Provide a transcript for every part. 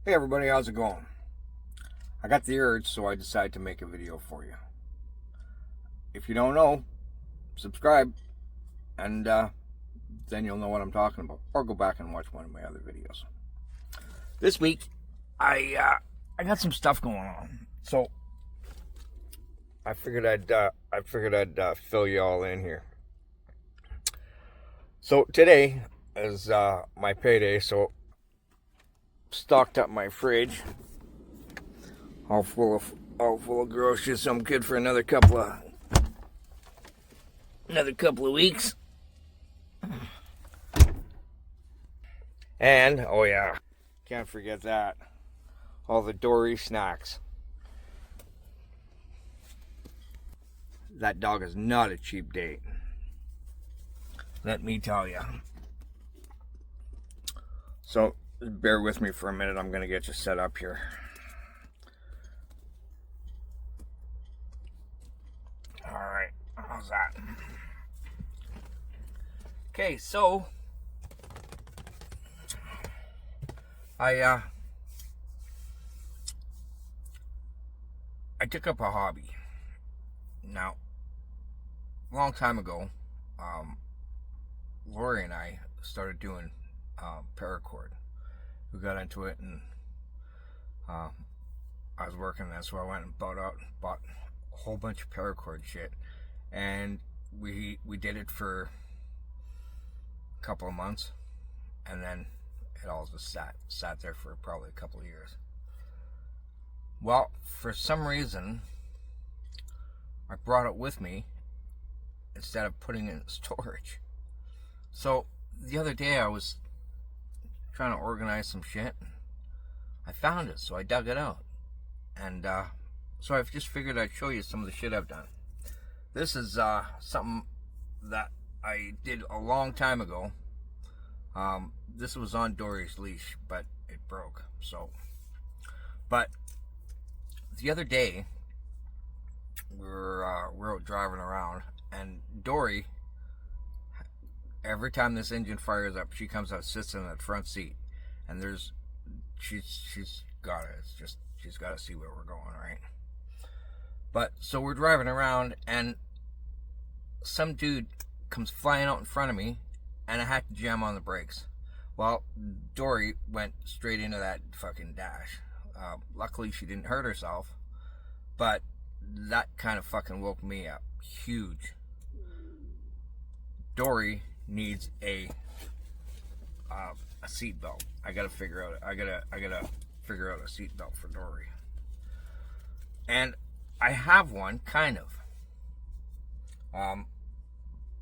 Hey everybody, how's it going? I got the urge, so I decided to make a video for you. If you don't know, subscribe, and then you'll know what I'm talking about. Or go back and watch one of my other videos. This week, I got some stuff going on, so I figured I'd fill you all in here. So today is my payday, so stocked up my fridge, all full of groceries. So I'm good for another couple of weeks. And oh yeah, can't forget that, all the Dory snacks. That dog is not a cheap date, let me tell you. So bear with me for a minute. I'm gonna get you set up here. All right, how's that? Okay, so I took up a hobby. Now, a long time ago, Lori and I started doing paracord. We got into it, and I was working there, so I went and bought a whole bunch of paracord shit, and we did it for a couple of months, and then it all just sat there for probably a couple of years. Well, for some reason, I brought it with me instead of putting it in storage. So the other day I was trying to organize some shit. I found it, so I dug it out. And so I've just figured I'd show you some of the shit I've done. This is something that I did a long time ago. This was on Dory's leash, but it broke. But the other day, we're out driving around, and Dory, every time this engine fires up, she comes out, sits in that front seat, and she's got it. It's just, she's got to see where we're going, right? But so we're driving around, and some dude comes flying out in front of me, and I had to jam on the brakes. Well, Dory went straight into that fucking dash. Luckily, she didn't hurt herself, but that kind of fucking woke me up. Huge. Dory needs a seat belt. I gotta figure out a seat belt for Dory. And I have one, kind of.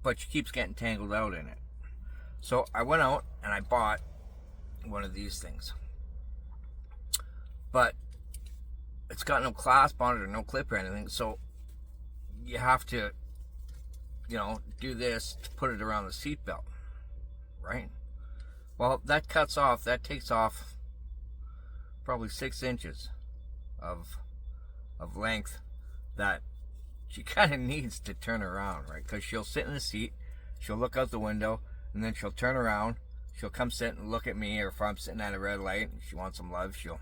But she keeps getting tangled out in it. So I went out and I bought one of these things. But it's got no clasp on it or no clip or anything, so you have to, do this to put it around the seat belt, right? Well, that takes off probably 6 inches of length that she kind of needs to turn around, right? Because she'll sit in the seat, she'll look out the window, and then she'll turn around, she'll come sit and look at me, or if I'm sitting at a red light and she wants some love, she'll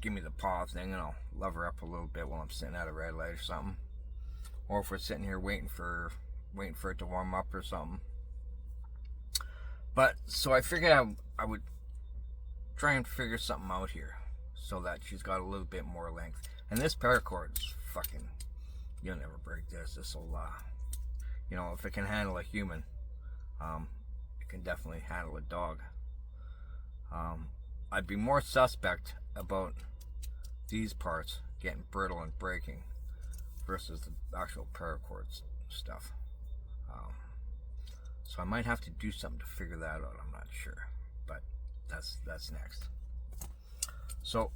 give me the paw thing, and I'll love her up a little bit while I'm sitting at a red light or something. Or if we're sitting here waiting for it to warm up or something. But so I figured I would try and figure something out here so that she's got a little bit more length. And this paracord's fucking, you'll never break this. This'll, if it can handle a human, it can definitely handle a dog. I'd be more suspect about these parts getting brittle and breaking versus the actual paracord stuff. So I might have to do something to figure that out. I'm not sure, but that's next. So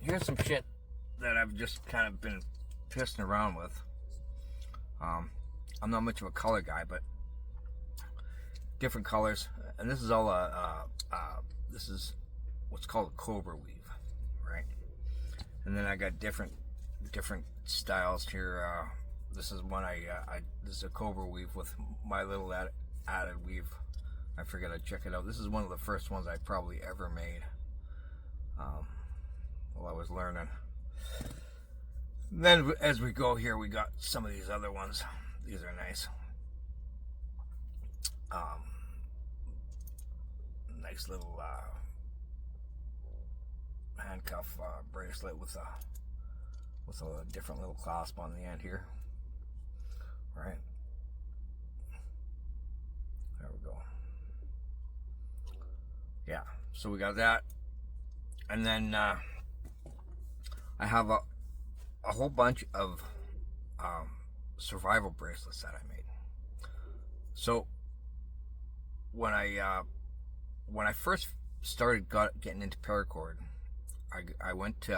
here's some shit that I've just kind of been pissing around with. I'm not much of a color guy, but different colors, and this is all this is what's called a cobra weave, right? And then I got different styles here. This is one this is a cobra weave with my little added weave. I figured I'd check it out. This is one of the first ones I probably ever made. was learning. And then as we go here, we got some of these other ones. These are nice. Nice little handcuff bracelet with a different little clasp on the end here. Right. There we go. Yeah, so we got that. And then I have a whole bunch of survival bracelets that I made. So when I first started getting into paracord, I went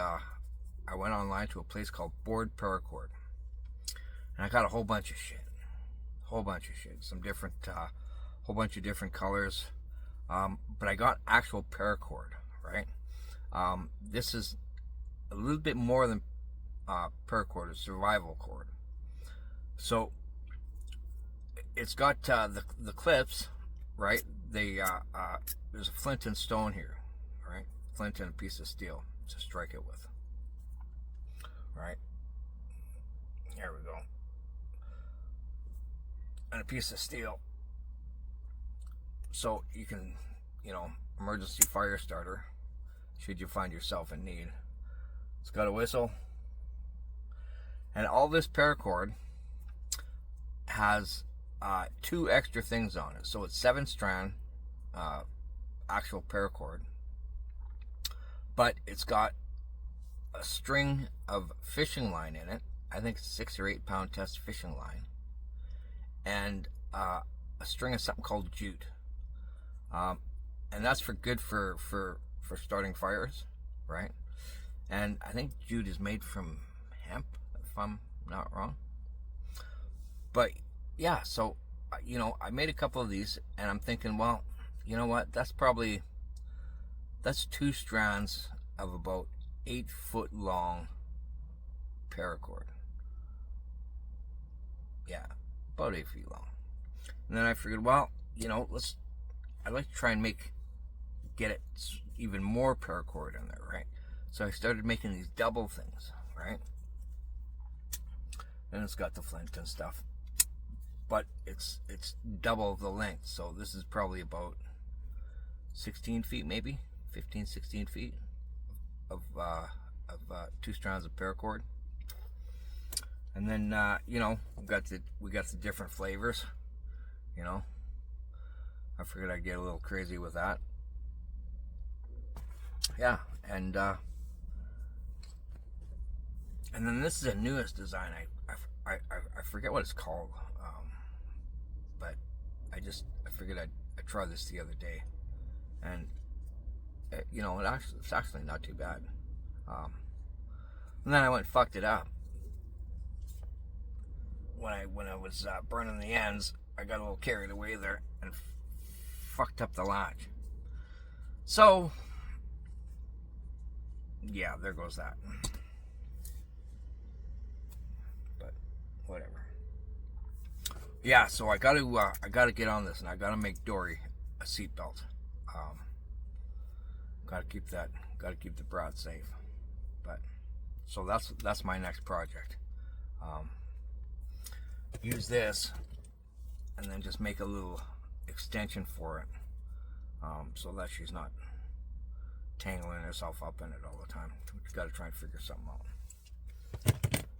online to a place called Board Paracord, and I got a whole bunch of shit, some different, whole bunch of different colors, but I got actual paracord, right? This is a little bit more than paracord, a survival cord. So it's got the clips, right? There's a flint and stone here, right? Flint and a piece of steel to strike it with, right? There we go. And a piece of steel, so you can, emergency fire starter should you find yourself in need. It's got a whistle, and all this paracord has 2 extra things on it. So it's 7-strand actual paracord, but it's got a string of fishing line in it. I think it's 6 or 8 pound test fishing line, and a string of something called jute, and that's good for starting fires, right? And I think jute is made from hemp, if I'm not wrong. But yeah, so I made a couple of these, and I'm thinking, well, you know what? That's 2 strands of about 8 foot long paracord. Yeah, about 8 feet long. And then I figured, well, I'd like to try and get it even more paracord in there, right? So I started making these double things, right? And it's got the flint and stuff, but it's double the length. So this is probably about 16 feet, maybe 15, 16 feet of 2 strands of paracord. And then we got the different flavors. I figured I'd get a little crazy with that. Yeah, and then this is a newest design. I forget what it's called, but I figured I'd try this the other day, and it's actually not too bad. And then I went and fucked it up. When I was burning the ends, I got a little carried away there and fucked up the latch. So yeah, there goes that. But whatever. Yeah, so I gotta get on this, and I gotta make Dory a seatbelt. Gotta keep the brat safe. But so that's my next project. Use this, and then just make a little extension for it, so that she's not tangling herself up in it all the time. We've got to try and figure something out.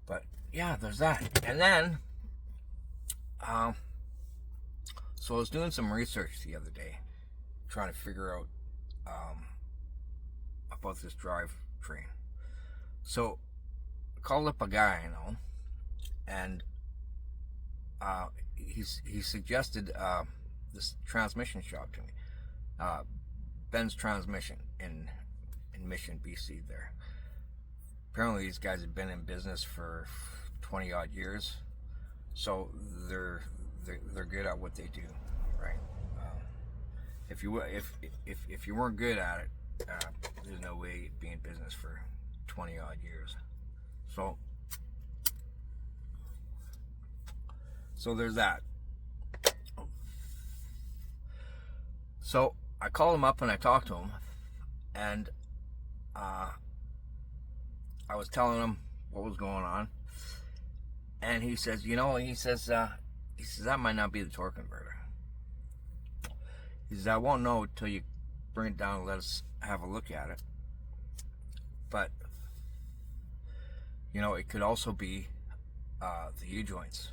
But yeah, there's that. And then so I was doing some research the other day, trying to figure out about this drivetrain. So I called up a guy I know, and he suggested this transmission shop to me, Ben's Transmission in Mission, BC. There, apparently these guys have been in business for 20 odd years, so they're good at what they do, right? If you weren't good at it, there's no way you'd be in business for 20 odd years. So there's that. So I called him up and I talked to him, and I was telling him what was going on, and he says, he says that might not be the torque converter. He says I won't know until you bring it down and let us have a look at it. But it could also be the U-joints.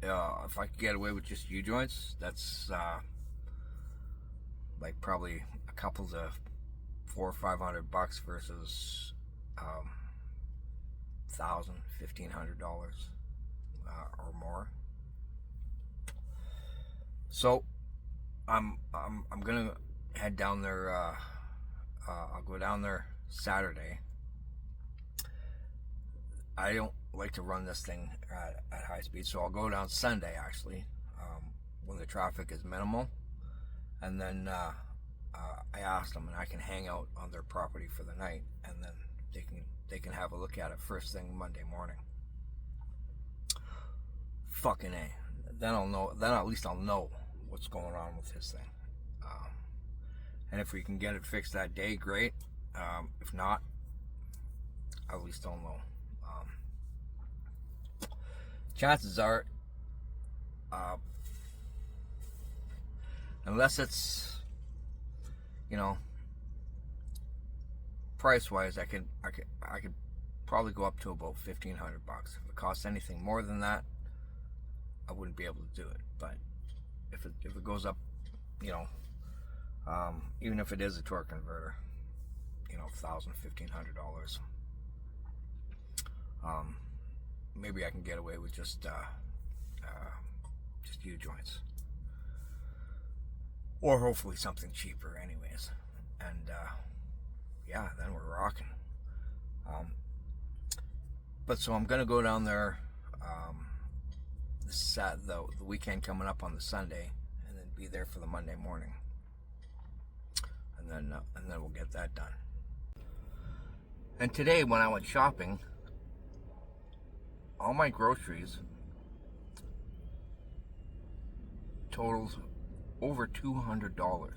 If I could get away with just U-joints, that's like probably a couple to $400 or $500 versus $1,000, $1,500 or more. So I'm gonna head down there. I'll go down there Saturday. I don't like to run this thing at high speed, so I'll go down Sunday actually, when the traffic is minimal, and then I asked them, and I can hang out on their property for the night, and then they can have a look at it first thing Monday morning. Fucking A. Then I'll know. Then at least I'll know what's going on with this thing. And if we can get it fixed that day, great. If not, at least I'll know. Chances are, unless it's, price-wise, I could probably go up to about $1,500. If it costs anything more than that, I wouldn't be able to do it. But if it goes up, even if it is a torque converter, $1,000, $1,500, maybe I can get away with just U-joints, or hopefully something cheaper, anyways. And yeah, then we're rocking. But so I'm gonna go down there the weekend coming up on the Sunday, and then be there for the Monday morning, and then we'll get that done. And today, when I went shopping, all my groceries totals over $200.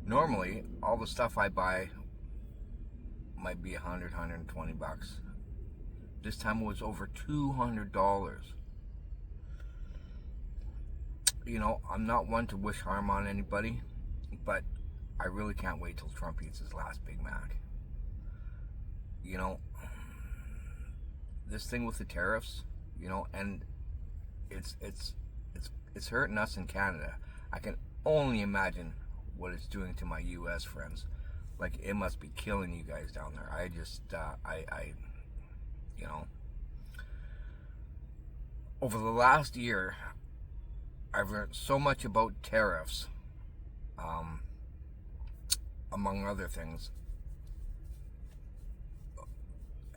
Normally, all the stuff I buy might be $100, $120. This time it was over $200. I'm not one to wish harm on anybody, but I really can't wait till Trump eats his last Big Mac. This thing with the tariffs, and it's hurting us in Canada. I can only imagine what it's doing to my U.S. friends. Like, it must be killing you guys down there. I just, over the last year, I've learned so much about tariffs, among other things,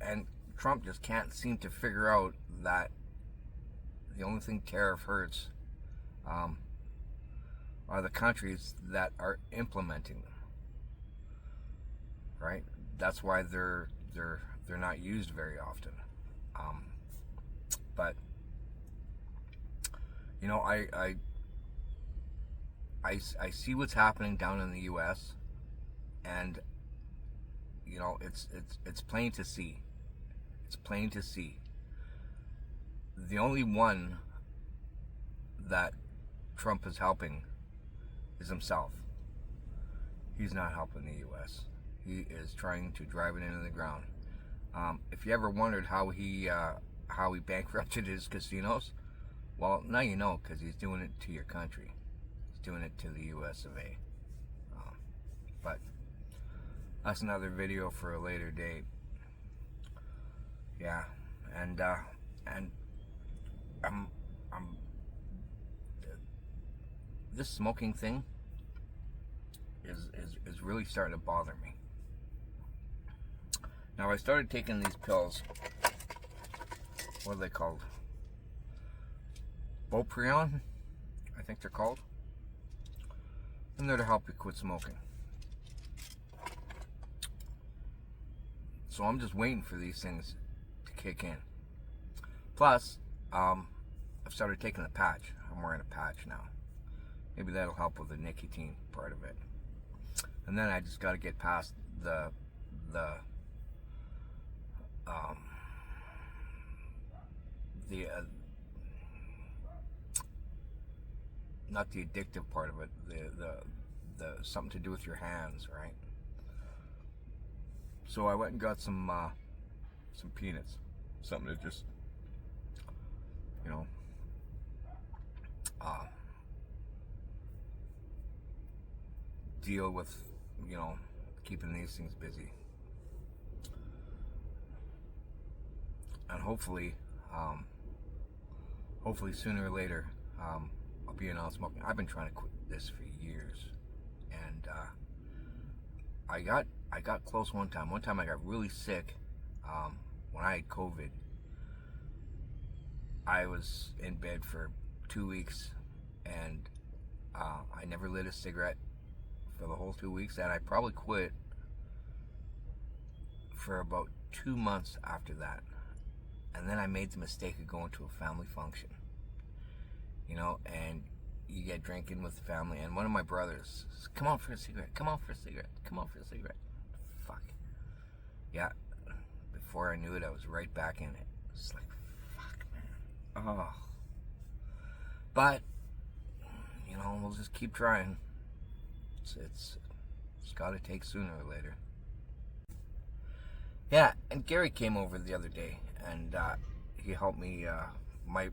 and Trump just can't seem to figure out that the only thing tariff hurts are the countries that are implementing them. Right? That's why they're not used very often. But I see what's happening down in the U.S. and it's plain to see. It's plain to see. The only one that Trump is helping is himself. He's not helping the U.S. He is trying to drive it into the ground. If you ever wondered how he bankrupted his casinos, well, now you know, because he's doing it to your country. He's doing it to the U.S. of A. But that's another video for a later date. Yeah, and I'm this smoking thing is really starting to bother me. Now, I started taking these pills. What are they called? Boprion, I think they're called. And they're to help you quit smoking. So I'm just waiting for these things to kick in. Plus, I've started taking a patch. I'm wearing a patch now. Maybe that'll help with the nicotine part of it. And then I just got to get past the um, the not the addictive part of it, the something to do with your hands, right? So I went and got some peanuts, something to just, you know, uh, deal with, you know, keeping these things busy, and hopefully sooner or later, I'll be non-smoking. I've been trying to quit this for years, and I got close one time. One time I got really sick when I had COVID. I was in bed for 2 weeks, and I never lit a cigarette for the whole 2 weeks, and I probably quit for about 2 months after that. And then I made the mistake of going to a family function, you know, and you get drinking with the family, and one of my brothers says, come on for a cigarette, come on for a cigarette, come on for a cigarette. Fuck. Yeah, before I knew it, I was right back in it. It's like, fuck, man. Oh. But, you know, we'll just keep trying. It's got to take sooner or later. Yeah, and Gary came over the other day, and he helped me. My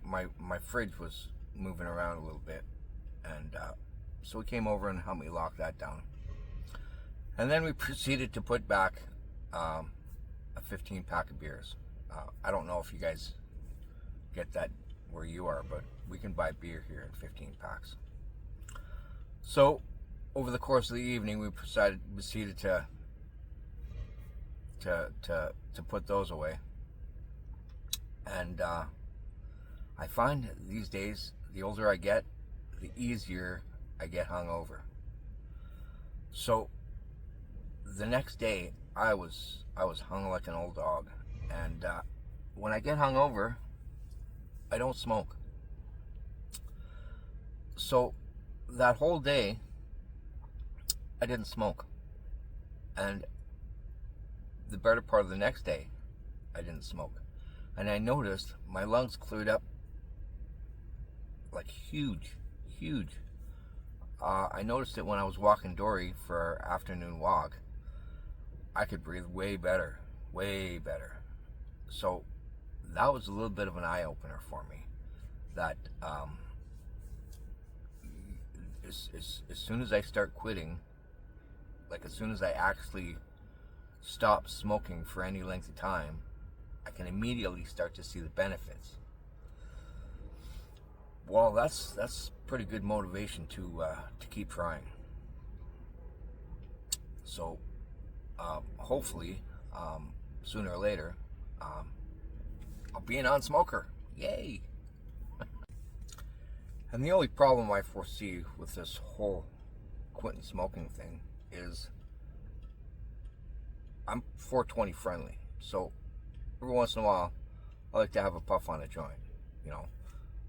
fridge was moving around a little bit, and so he came over and helped me lock that down. And then we proceeded to put back a 15-pack of beers. I don't know if you guys get that where you are, but we can buy beer here in 15 packs. So over the course of the evening, we proceeded to put those away. And I find these days, the older I get, the easier I get hungover. So the next day, I was hung like an old dog. And when I get hungover, I don't smoke. So that whole day, I didn't smoke. And the better part of the next day, I didn't smoke. And I noticed my lungs cleared up like huge. I noticed it when I was walking Dory for our afternoon walk. I could breathe way better. So that was a little bit of an eye-opener for me, that as soon as I start quitting, like as soon as I actually stop smoking for any length of time, I can immediately start to see the benefits. Well, that's pretty good motivation to keep trying. So hopefully sooner or later, I'll be a non-smoker. Yay! And the only problem I foresee with this whole quitting smoking thing is I'm 420 friendly. So every once in a while, I like to have a puff on a joint. You know,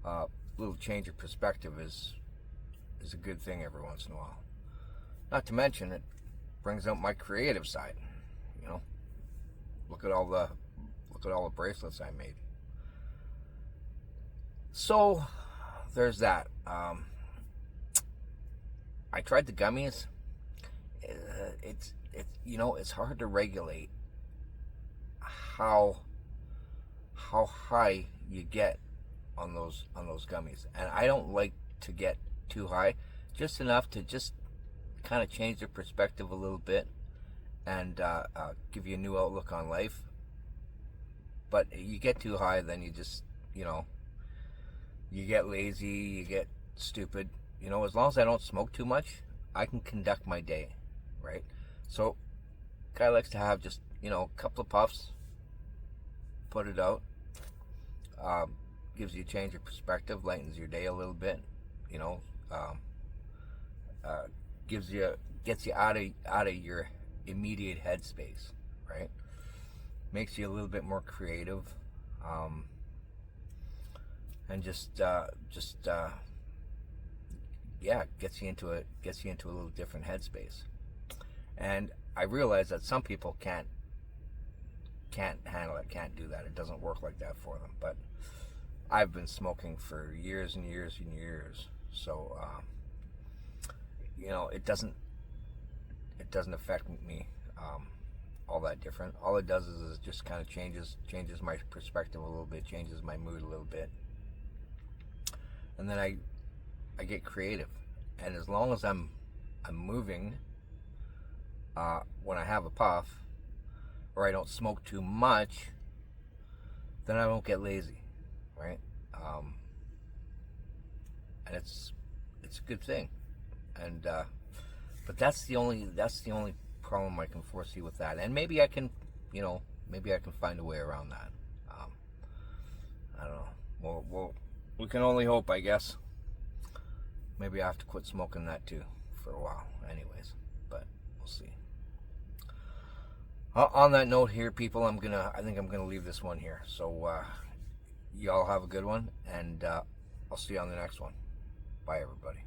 a little change of perspective is a good thing every once in a while. Not to mention, it brings out my creative side. You know, look at all the bracelets I made. So there's that. I tried the gummies. It's you know, it's hard to regulate how high you get on those gummies, and I don't like to get too high, just enough to just kind of change the perspective a little bit and give you a new outlook on life. But you get too high, then you just, you know, you get lazy, you get stupid. You know, as long as I don't smoke too much, I can conduct my day, right? So guy likes to have just, you know, a couple of puffs, put it out, gives you a change of perspective, lightens your day a little bit, you know, gets you out of your immediate headspace, right? Makes you a little bit more creative, and just yeah, gets you into a little different headspace. And I realize that some people can't handle it, can't do that. It doesn't work like that for them. But I've been smoking for years and years and years, so you know, it doesn't affect me all that different. All it does is just kind of changes my perspective a little bit, changes my mood a little bit, and then I get creative. And as long as I'm moving when I have a puff, or I don't smoke too much, then I don't get lazy, right? And it's a good thing. And but that's the only problem I can foresee with that. And maybe I can, you know, maybe I can find a way around that. I don't know. Well, we can only hope, I guess. Maybe I have to quit smoking that too for a while, anyways. But we'll see. On that note here, people, I think I'm gonna leave this one here. So y'all have a good one, and I'll see you on the next one. Bye, everybody.